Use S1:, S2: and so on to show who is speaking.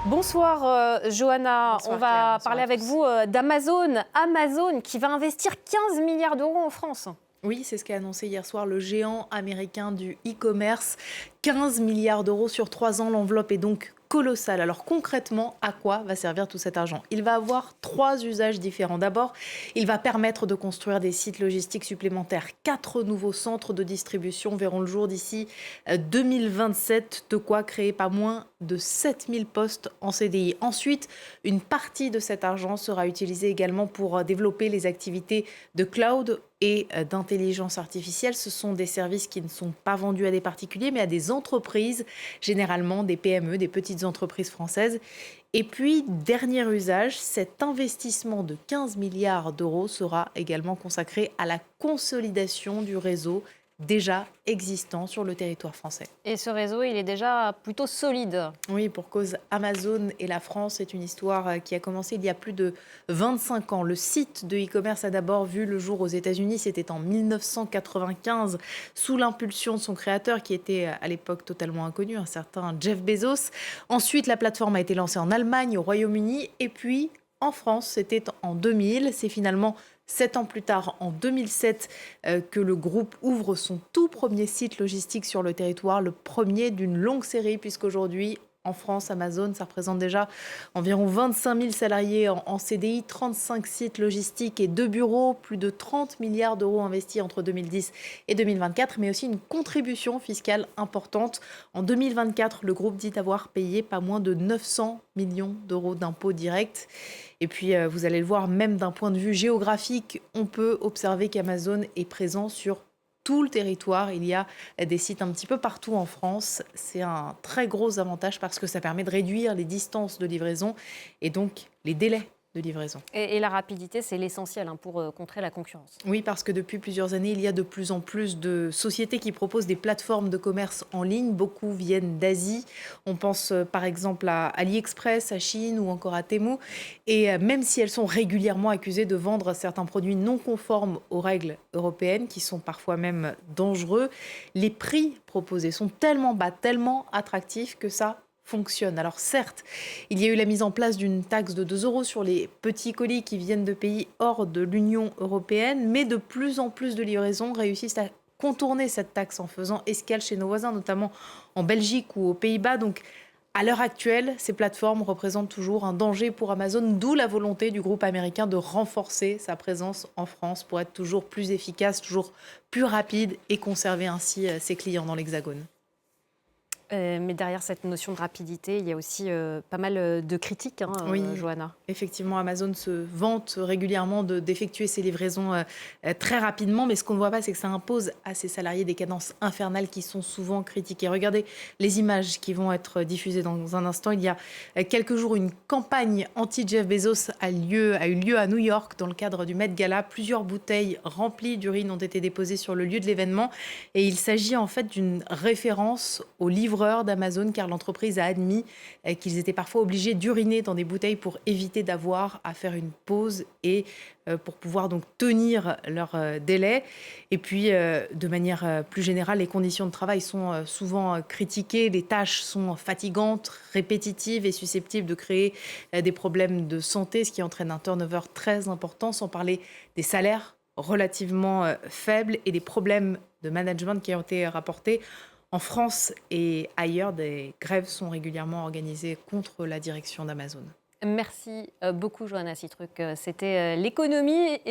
S1: Bonsoir Johanna,
S2: Bonsoir
S1: on
S2: Claire,
S1: va
S2: bonsoir
S1: parler
S2: à
S1: avec
S2: tous.
S1: vous d'Amazon. Amazon qui va investir 15 milliards d'euros en France.
S2: Oui, c'est ce qu'a annoncé hier soir le géant américain du e-commerce. 15 milliards d'euros sur 3 ans, l'enveloppe est donc colossale. Alors concrètement, à quoi va servir tout cet argent? Il va avoir 3 usages différents. D'abord, il va permettre de construire des sites logistiques supplémentaires. 4 nouveaux centres de distribution verront le jour d'ici 2027, de quoi créer pas moins de 7000 postes en CDI. Ensuite, une partie de cet argent sera utilisée également pour développer les activités de cloud et d'intelligence artificielle. Ce sont des services qui ne sont pas vendus à des particuliers, mais à des entreprises, généralement des PME, des petites entreprises françaises. Et puis, dernier usage, cet investissement de 15 milliards d'euros sera également consacré à la consolidation du réseau déjà existant sur le territoire français.
S1: Et ce réseau, il est déjà plutôt solide.
S2: Oui, pour cause, Amazon et la France, c'est une histoire qui a commencé il y a plus de 25 ans. Le site de e-commerce a d'abord vu le jour aux États-Unis, c'était en 1995, sous l'impulsion de son créateur qui était à l'époque totalement inconnu, un certain Jeff Bezos. Ensuite, la plateforme a été lancée en Allemagne, au Royaume-Uni, et puis en France, c'était en 2000. C'est finalement 7 ans plus tard, en 2007, que le groupe ouvre son tout premier site logistique sur le territoire, le premier d'une longue série, puisqu'aujourd'hui, en France, Amazon, ça représente déjà environ 25 000 salariés en CDI, 35 sites logistiques et 2 bureaux, plus de 30 milliards d'euros investis entre 2010 et 2024, mais aussi une contribution fiscale importante. En 2024, le groupe dit avoir payé pas moins de 900 millions d'euros d'impôts directs. Et puis, vous allez le voir, même d'un point de vue géographique, on peut observer qu'Amazon est présent sur tout le territoire. Il y a des sites un petit peu partout en France. C'est un très gros avantage parce que ça permet de réduire les distances de livraison et donc les délais de livraison.
S1: Et la rapidité, c'est l'essentiel pour contrer la concurrence.
S2: Oui, parce que depuis plusieurs années, il y a de plus en plus de sociétés qui proposent des plateformes de commerce en ligne. Beaucoup viennent d'Asie. On pense par exemple à AliExpress, à Chine ou encore à Temu. Et même si elles sont régulièrement accusées de vendre certains produits non conformes aux règles européennes, qui sont parfois même dangereux, les prix proposés sont tellement bas, tellement attractifs que ça fonctionne. Alors certes, il y a eu la mise en place d'une taxe de 2 euros sur les petits colis qui viennent de pays hors de l'Union européenne, mais de plus en plus de livraisons réussissent à contourner cette taxe en faisant escale chez nos voisins, notamment en Belgique ou aux Pays-Bas. Donc à l'heure actuelle, ces plateformes représentent toujours un danger pour Amazon, d'où la volonté du groupe américain de renforcer sa présence en France pour être toujours plus efficace, toujours plus rapide et conserver ainsi ses clients dans l'Hexagone.
S1: Mais derrière cette notion de rapidité, il y a aussi pas mal de critiques,
S2: Oui,
S1: Johanna.
S2: effectivement, Amazon se vante régulièrement d'effectuer ses livraisons très rapidement, mais ce qu'on ne voit pas, c'est que ça impose à ses salariés des cadences infernales qui sont souvent critiquées. Regardez les images qui vont être diffusées dans un instant. Il y a quelques jours, une campagne anti-Jeff Bezos a eu lieu à New York dans le cadre du Met Gala. Plusieurs bouteilles remplies d'urine ont été déposées sur le lieu de l'événement et il s'agit en fait d'une référence aux livreurs d'Amazon car l'entreprise a admis qu'ils étaient parfois obligés d'uriner dans des bouteilles pour éviter d'avoir à faire une pause et pour pouvoir donc tenir leur délai. Et puis, de manière plus générale, les conditions de travail sont souvent critiquées. Les tâches sont fatigantes, répétitives et susceptibles de créer des problèmes de santé, ce qui entraîne un turnover très important, sans parler des salaires relativement faibles et des problèmes de management qui ont été rapportés. En France et ailleurs, des grèves sont régulièrement organisées contre la direction d'Amazon.
S1: Merci beaucoup, Johanna Citruc. C'était l'économie et